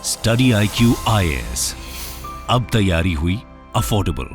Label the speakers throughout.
Speaker 1: Study IQ IAS, अब तैयारी हुई अफोर्डेबल।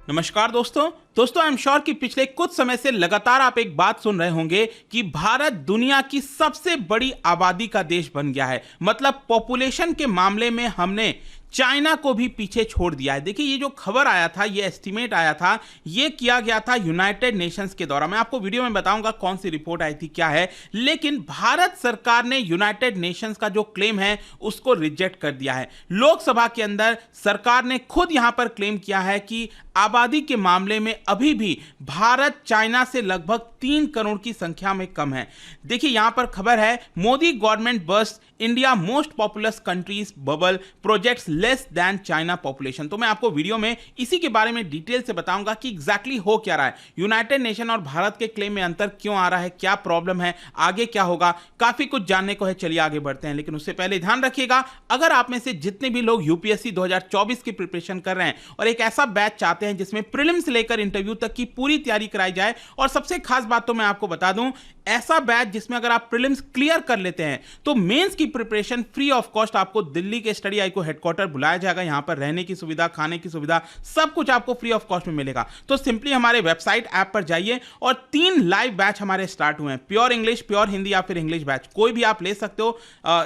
Speaker 2: नमस्कार दोस्तों आई एम श्योर कि पिछले कुछ समय से लगातार आप एक बात सुन रहे होंगे कि भारत दुनिया की सबसे बड़ी आबादी का देश बन गया है। मतलब पॉपुलेशन के मामले में हमने चाइना को भी पीछे छोड़ दिया है। देखिए, ये जो खबर आया था, ये एस्टीमेट आया था, ये किया गया था यूनाइटेड नेशंस के द्वारा। मैं आपको वीडियो में बताऊंगा कौन सी रिपोर्ट आई थी, क्या है, लेकिन भारत सरकार ने यूनाइटेड नेशंस का जो क्लेम है उसको रिजेक्ट कर दिया है। लोकसभा के अंदर सरकार ने खुद यहां पर क्लेम किया है कि आबादी के मामले में अभी भी भारत चाइना से लगभग 3 करोड़ की संख्या में कम है। देखिए, यहां पर खबर है, Modi government burst India most populous countries bubble projects less than China population. तो मैं आपको वीडियो में इसी के बारे में डिटेल से बताऊंगा कि एग्जैक्टली हो क्या रहा है, यूनाइटेड नेशन और भारत के क्लेम में अंतर क्यों आ रहा है, क्या प्रॉब्लम है, आगे क्या होगा, काफी कुछ जानने को है। चलिए आगे बढ़ते हैं, लेकिन उससे पहले ध्यान रखिएगा, अगर आप में से जितने भी लोग यूपीएससी 2024 की प्रिपरेशन कर रहे हैं और एक ऐसा बैच चाहते हैं जिसमें प्रीलिम्स लेकर इंटरव्यू तक की पूरी तैयारी कराई जाए, और सबसे खास बात तो मैं आपको बता दूं, ऐसा बैच जिसमें अगर आप प्रीलिम्स क्लियर कर लेते हैं तो मेंस की प्रिपरेशन फ्री ऑफ कॉस्ट आपको दिल्ली के स्टडी IQ हेडक्वार्टर बुलाया जाएगा। यहां पर रहने की सुविधा, खाने की सुविधा, सब कुछ आपको फ्री ऑफ कॉस्ट में मिलेगा। तो सिंपली हमारे वेबसाइट ऐप पर जाइए और 3 लाइव बैच हमारे स्टार्ट हुए हैं, प्योर इंग्लिश, प्योर हिंदी या फिर इंग्लिश बैच, कोई भी आप ले सकते हो।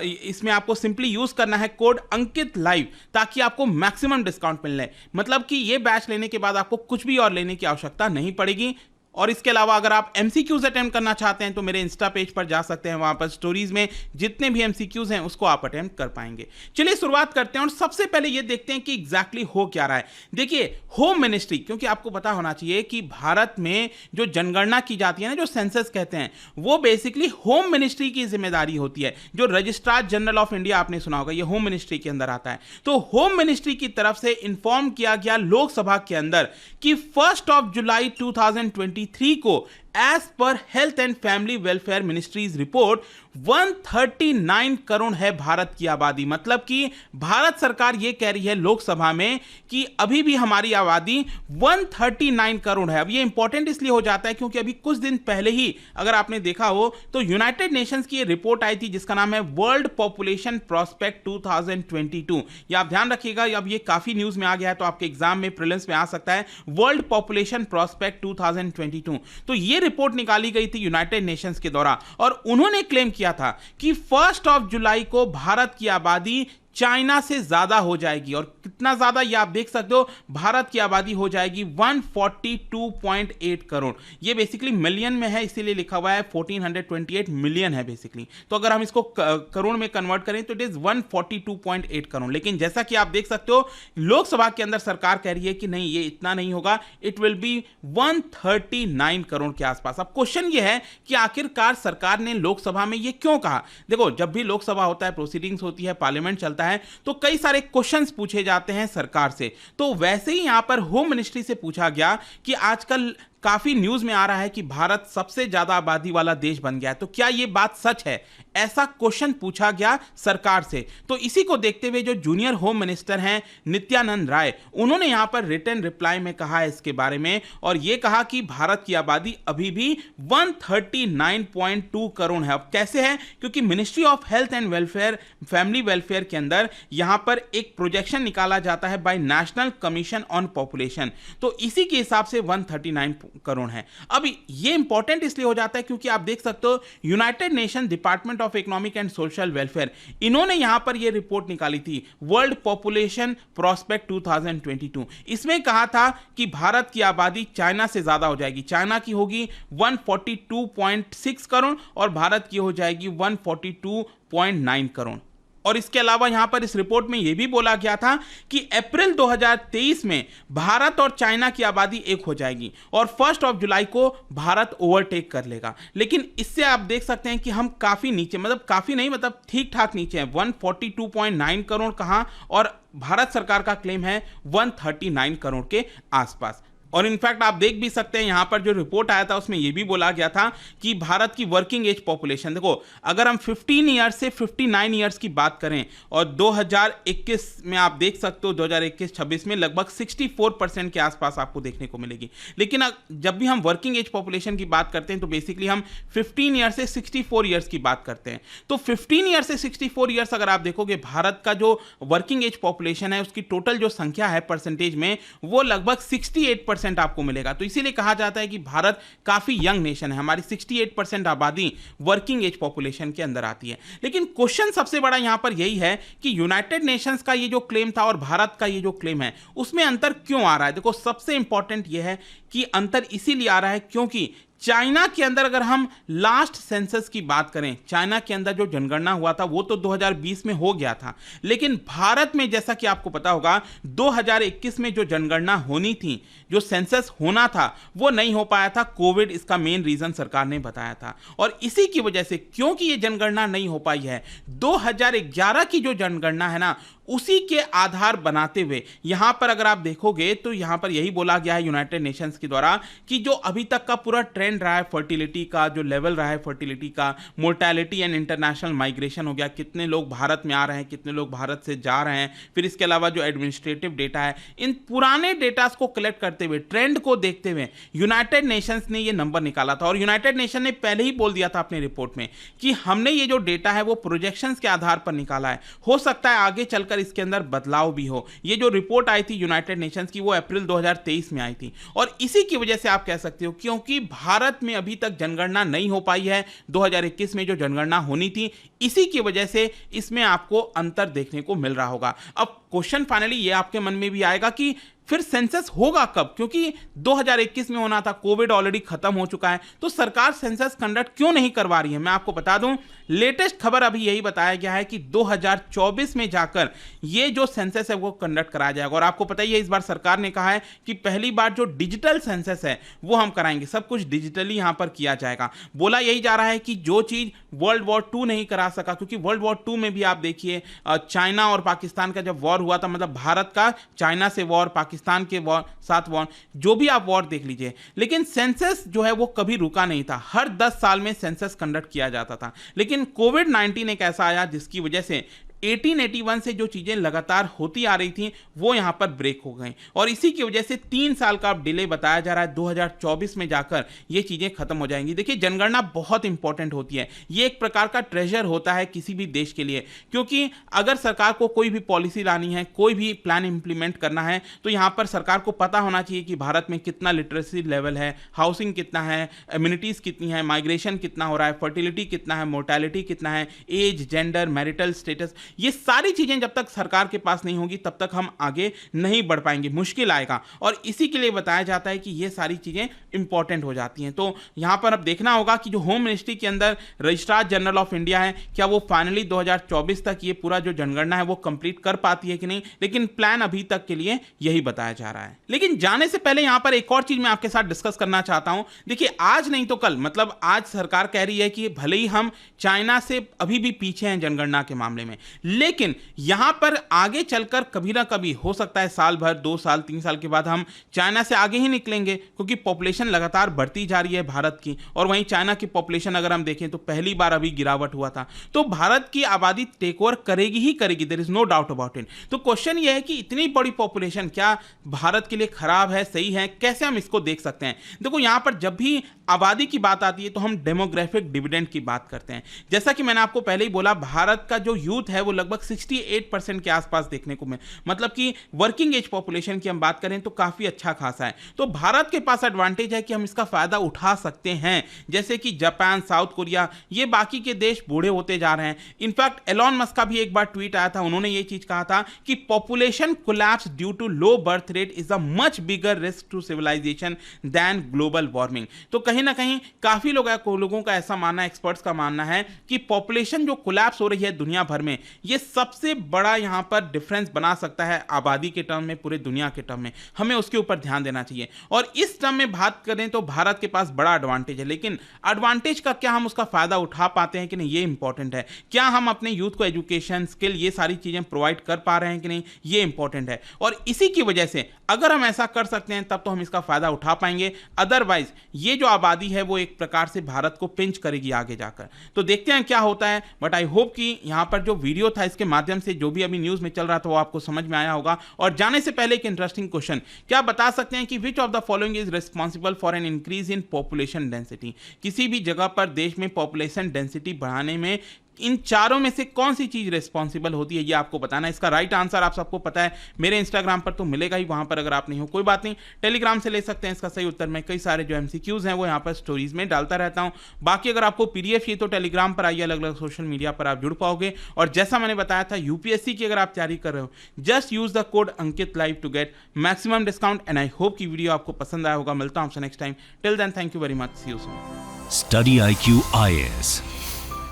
Speaker 2: इसमें आपको सिंपली यूज करना है कोड अंकित लाइव, ताकि आपको मैक्सिमम डिस्काउंट मिलने, मतलब कि ये बैच लेने के बाद आपको कुछ भी और लेने की आवश्यकता नहीं पड़ेगी। और इसके अलावा अगर आप MCQs अटेम्प्ट करना चाहते हैं तो मेरे इंस्टा पेज पर जा सकते हैं, वहां पर स्टोरीज में जितने भी MCQs हैं उसको आप अटेम्प्ट कर पाएंगे। चलिए शुरुआत करते हैं और सबसे पहले ये देखते हैं कि एग्जैक्टली हो क्या रहा है। देखिए, होम मिनिस्ट्री, क्योंकि आपको पता होना चाहिए कि भारत में जो जनगणना की जाती है ना, जो सेंसस कहते हैं, वो बेसिकली होम मिनिस्ट्री की जिम्मेदारी होती है। जो रजिस्ट्रार जनरल ऑफ इंडिया आपने सुना होगा, ये होम मिनिस्ट्री के अंदर आता है। तो होम मिनिस्ट्री की तरफ से इंफॉर्म किया गया लोकसभा के अंदर कि 1 जुलाई 2023 को as per health and family welfare ministry's report 139 crore है भारत की आबादी। मतलब कि भारत सरकार यह कह रही है लोकसभा में कि अभी भी हमारी आबादी 139 करोड़ है। अब ये इंपॉर्टेंट इसलिए हो जाता है क्योंकि अभी कुछ दिन पहले ही अगर आपने देखा हो तो यूनाइटेड नेशंस की रिपोर्ट आई थी जिसका नाम है वर्ल्ड पॉपुलेशन प्रोस्पेक्ट 2022। ये आप ध्यान रखिएगा, अब ये काफी न्यूज में आ गया है तो आपके एग्जाम में प्रीलिम्स में आ सकता है, वर्ल्ड पॉपुलेशन प्रोस्पेक्ट 2022। तो ये रिपोर्ट निकाली गई थी यूनाइटेड नेशंस के द्वारा और उन्होंने क्लेम किया था कि 1 जुलाई को भारत की आबादी चाइना से ज्यादा हो जाएगी। और कितना ज्यादा ये आप देख सकते हो, भारत की आबादी हो जाएगी 142.8 करोड़। ये बेसिकली मिलियन में है, इसीलिए लिखा हुआ है 1428 मिलियन है बेसिकली। तो अगर हम इसको करोड़ में कन्वर्ट करें तो इट इज 142.8 करोड़। लेकिन जैसा कि आप देख सकते हो, लोकसभा के अंदर सरकार कह रही है कि नहीं, ये इतना नहीं होगा, इट विल बी 139 करोड़ के आसपास। अब क्वेश्चन ये है कि आखिरकार सरकार ने लोकसभा में ये क्यों कहा। देखो, जब भी लोकसभा होता है, प्रोसीडिंग्स होती है, पार्लियामेंट चलता है, तो कई सारे क्वेश्चंस पूछे जाते हैं सरकार से। तो वैसे ही यहां पर होम मिनिस्ट्री से पूछा गया कि आजकल काफी न्यूज में आ रहा है कि भारत सबसे ज्यादा आबादी वाला देश बन गया है, तो क्या यह बात सच है, ऐसा क्वेश्चन पूछा गया सरकार से। तो इसी को देखते हुए जो जूनियर होम मिनिस्टर हैं नित्यानंद राय, उन्होंने यहां पर रिटन रिप्लाई में कहा है इसके बारे में, और यह कहा कि भारत की आबादी अभी भी 139.2 करोड़ है। अब कैसे है, क्योंकि ministry of health and welfare, family welfare के अंदर यहां पर एक प्रोजेक्शन निकाला जाता है by National Commission on Population, तो इसी के हिसाब से 139 करोड़ है। अब ये इंपॉर्टेंट इसलिए हो जाता है क्योंकि आप देख सकते हो United nation department of economic and social welfare, इन्होंने यहां पर ये रिपोर्ट निकाली थी वर्ल्ड पॉपुलेशन प्रोस्पेक्ट 2022। इसमें कहा था कि भारत की आबादी चाइना से ज्यादा हो जाएगी। चाइना की होगी 142.6 करोड़ और भारत की हो जाएगी 142.9 करोड़। और इसके अलावा यहां पर इस रिपोर्ट में यह भी बोला गया था कि अप्रैल 2023 में भारत और चाइना की आबादी एक हो जाएगी और 1 जुलाई को भारत ओवरटेक कर लेगा। लेकिन इससे आप देख सकते हैं कि हम काफी नीचे, मतलब काफी नहीं, मतलब ठीक ठाक नीचे हैं। 142.9 करोड़ कहां, और भारत सरकार का क्लेम है 139 करोड़ के आसपास। और इनफैक्ट आप देख भी सकते हैं यहां पर जो रिपोर्ट आया था उसमें यह भी बोला गया था कि भारत की वर्किंग एज पॉपुलेशन, देखो अगर हम 15 ईयर्स से 59 ईयर्स की बात करें और 2021 में आप देख सकते हो 2021-26 में लगभग 64% के आसपास आपको देखने को मिलेगी। लेकिन जब भी हम वर्किंग एज पॉपुलेशन की बात करते हैं तो बेसिकली हम 15 ईयर्स से 64 ईयर्स की बात करते हैं। तो 15 ईयर्स से 64 ईयर्स अगर आप देखोगे भारत का जो वर्किंग एज पॉपुलेशन है उसकी टोटल जो संख्या है परसेंटेज में वो लगभग 68% आपको मिलेगा। तो इसीलिए कहा जाता है कि भारत काफी यंग नेशन है, हमारी 68% आबादी वर्किंग एज पॉपुलेशन के अंदर आती है। लेकिन क्वेश्चन सबसे बड़ा यहां पर यही है कि यूनाइटेड नेशंस का ये जो क्लेम था और भारत का ये जो क्लेम है उसमें अंतर क्यों आ रहा है। देखो सबसे इंपॉर्टेंट ये है कि अंतर इसीलिए आ रहा है क्योंकि चाइना के अंदर अगर हम लास्ट सेंसस की बात करें, चाइना के अंदर जो जनगणना हुआ था वो तो 2020 में हो गया था, लेकिन भारत में जैसा कि आपको पता होगा 2021 में जो जनगणना होनी थी, जो सेंसस होना था वो नहीं हो पाया था। कोविड इसका मेन रीजन सरकार ने बताया था और इसी की वजह से क्योंकि ये जनगणना नहीं हो पाई है, 2011 की जो जनगणना है ना उसी के आधार बनाते हुए यहां पर अगर आप देखोगे तो यहां पर यही बोला गया है यूनाइटेड नेशंस के द्वारा कि जो अभी तक का पूरा ट्रेंड रहा है फर्टिलिटी का, जो लेवल रहा है फर्टिलिटी का, मोर्टेलिटी एंड इंटरनेशनल माइग्रेशन हो गया, कितने लोग भारत में आ रहे हैं, कितने लोग भारत से जा रहे हैं, फिर इसके अलावा जो एडमिनिस्ट्रेटिव डेटा है, इन पुराने डेटा को कलेक्ट करते हुए, ट्रेंड को देखते हुए यूनाइटेड नेशंस ने ये नंबर निकाला था। और यूनाइटेड नेशन ने पहले ही बोल दिया था अपनी रिपोर्ट में कि हमने ये जो डेटा है वो प्रोजेक्शंस के आधार पर निकाला है, हो सकता है आगे चलकर इसके अंदर बदलाव भी हो। ये जो रिपोर्ट आई थी यूनाइटेड नेशंस की वो अप्रैल 2023 में आई थी और इसी की वजह से आप कह सकते हो क्योंकि भारत में अभी तक जनगणना नहीं हो पाई है, 2021 में जो जनगणना होनी थी इसी की वजह से इसमें आपको अंतर देखने को मिल रहा होगा। अब क्वेश्चन फाइनली ये आपके मन में भी आएगा कि फिर सेंसस होगा कब, क्योंकि 2021 में होना था, कोविड ऑलरेडी खत्म हो चुका है, तो सरकार सेंसस कंडक्ट क्यों नहीं करवा रही है। मैं आपको बता दूं लेटेस्ट खबर अभी यही बताया गया है कि 2024 में जाकर ये जो सेंसस है वो कंडक्ट कराया जाएगा। और आपको पता ही है इस बार सरकार ने कहा है कि पहली बार जो डिजिटल सेंसस है वो हम कराएंगे, सब कुछ डिजिटली यहां पर किया जाएगा। बोला यही जा रहा है कि जो चीज वर्ल्ड वॉर 2 नहीं करा सका, क्योंकि वर्ल्ड वॉर 2 में भी आप देखिए चाइना और पाकिस्तान का जब वॉर हुआ था, मतलब भारत का चाइना से वॉर, पाकिस्तान के वॉर साथ वॉर, जो भी आप वॉर देख लीजिए, लेकिन सेंसस जो है वो कभी रुका नहीं था, हर 10 साल में सेंसस कंडक्ट किया जाता था। लेकिन कोविड-19 एक ऐसा आया जिसकी वजह से 1881 से जो चीजें लगातार होती आ रही थी वो यहां पर ब्रेक हो गई और इसी की वजह से 3 साल का डिले बताया जा रहा है, 2024 में जाकर ये चीजें खत्म हो जाएंगी। देखिए जनगणना बहुत इंपॉर्टेंट होती है, ये एक प्रकार का ट्रेजर होता है किसी भी देश के लिए, क्योंकि अगर सरकार को कोई भी पॉलिसी लानी है, कोई भी प्लान इंप्लीमेंट करना है तो यहां पर सरकार को पता होना चाहिए कि भारत में कितना लिटरेसी लेवल है, हाउसिंग कितना है, इम्यूनिटीज कितनी है, माइग्रेशन कितना हो रहा है, फर्टिलिटी कितना है, मोर्टेलिटी कितना है, एज, जेंडर, मैरिटल स्टेटस, ये सारी चीजें जब तक सरकार के पास नहीं होगी तब तक हम आगे नहीं बढ़ पाएंगे, मुश्किल आएगा। और इसी के लिए बताया जाता है कि ये सारी चीजें इंपॉर्टेंट हो जाती हैं। तो यहां पर अब देखना होगा कि जो होम मिनिस्ट्री के अंदर रजिस्ट्रार जनरल ऑफ इंडिया है, क्या वो फाइनली 2024 तक ये पूरा जो जनगणना है वो कंप्लीट कर पाती है कि नहीं, लेकिन प्लान अभी तक के लिए यही बताया जा रहा है। लेकिन जाने से पहले यहां पर एक और चीज मैं आपके साथ डिस्कस करना चाहता हूं। देखिए आज नहीं तो कल, मतलब आज सरकार कह रही है कि भले ही हम चाइना से अभी भी पीछे हैं जनगणना के मामले में, लेकिन यहां पर आगे चलकर कभी ना कभी हो सकता है साल भर, 2 साल, 3 साल के बाद हम चाइना से आगे ही निकलेंगे, क्योंकि पॉपुलेशन लगातार बढ़ती जा रही है भारत की। और वहीं चाइना की पॉपुलेशन अगर हम देखें तो पहली बार अभी गिरावट हुआ था, तो भारत की आबादी टेक ओवर करेगी ही करेगी, there is no doubt about it. तो क्वेश्चन यह है कि इतनी बड़ी पॉपुलेशन क्या भारत के लिए खराब है, सही है, कैसे हम इसको देख सकते हैं। देखो यहां पर जब भी आबादी की बात आती है तो हम डेमोग्राफिक डिविडेंड की बात करते हैं। जैसा कि मैंने आपको पहले ही बोला, भारत का जो यूथ है वो लगभग 68% के आसपास देखने को मिले, मतलब कि वर्किंग एज पॉपुलेशन की हम बात करें तो काफी अच्छा खासा है। तो भारत के पास एडवांटेज है कि हम इसका फायदा उठा सकते हैं, जैसे कि जापान, साउथ कोरिया, ये बाकी के देश बूढ़े होते जा रहे हैं। इनफैक्ट एलॉन मस्क का भी एक बार ट्वीट आया था, उन्होंने ये चीज कहा था कि population collapse due to low birth rate is a much bigger risk to civilisation than global warming. तो कहीं ना कहीं काफी लोगों का ऐसा मानना है, एक्सपर्ट्स का मानना है कि पॉपुलेशन जो कोलैप्स हो रही है दुनिया भर में, ये सबसे बड़ा यहाँ पर डिफरेंस बना सकता है आबादी के टर्म में, पूरे दुनिया के टर्म में। हमें उसके ऊपर ध्यान देना चाहिए। और इस टर्म में बात करें तो भारत के पास बड़ा एडवांटेज है, लेकिन एडवांटेज का क्या हम उसका फायदा उठा पाते हैं कि नहीं, ये इंपॉर्टेंट है। क्या हम अपने यूथ को एजुकेशन, स्किल, ये सारी चीजें प्रोवाइड कर पा रहे हैं कि नहीं, ये इंपॉर्टेंट है। और इसी की वजह से अगर हम ऐसा कर सकते हैं तब तो हम इसका फायदा उठा पाएंगे, अदरवाइज ये जो आबादी है वो एक प्रकार से भारत को पिंच करेगी आगे जाकर। तो देखते हैं क्या होता है। बट आई होप कि यहां पर जो वीडियो था इसके माध्यम से जो भी अभी न्यूज में चल रहा था वो आपको समझ में आया होगा। और जाने से पहले एक इंटरेस्टिंग क्वेश्चन, क्या बता सकते हैं कि which of the following is responsible for an increase in population density? किसी भी जगह पर देश में पॉपुलेशन डेंसिटी बढ़ाने में इन चारों में से कौन सी चीज रिस्पॉन्सिबल होती है, ये आपको बताना है। इसका राइट आंसर आप सबको पता है, मेरे इंस्टाग्राम पर तो मिलेगा ही, वहां पर अगर आप नहीं हो कोई बात नहीं, टेलीग्राम से ले सकते हैं इसका सही उत्तर। मैं कई सारे जो एमसीक्यूज हैं वो यहाँ पर स्टोरीज में डालता रहता हूँ। बाकी अगर आपको पीडीएफ चाहिए तो टेलीग्राम पर आइए, अलग अलग सोशल मीडिया पर आप जुड़ पाओगे। और जैसा मैंने बताया था, यूपीएससी की अगर आप तैयारी कर रहे हो, just use the code Ankit live to get maximum discount. And I hope की वीडियो आपको पसंद आया होगा। मिलता हूं आपसे next time. Till then, thank you very much, see you soon.
Speaker 1: Study IQ IAS,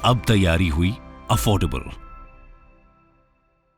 Speaker 1: अब तैयारी हुई अफोर्डेबल।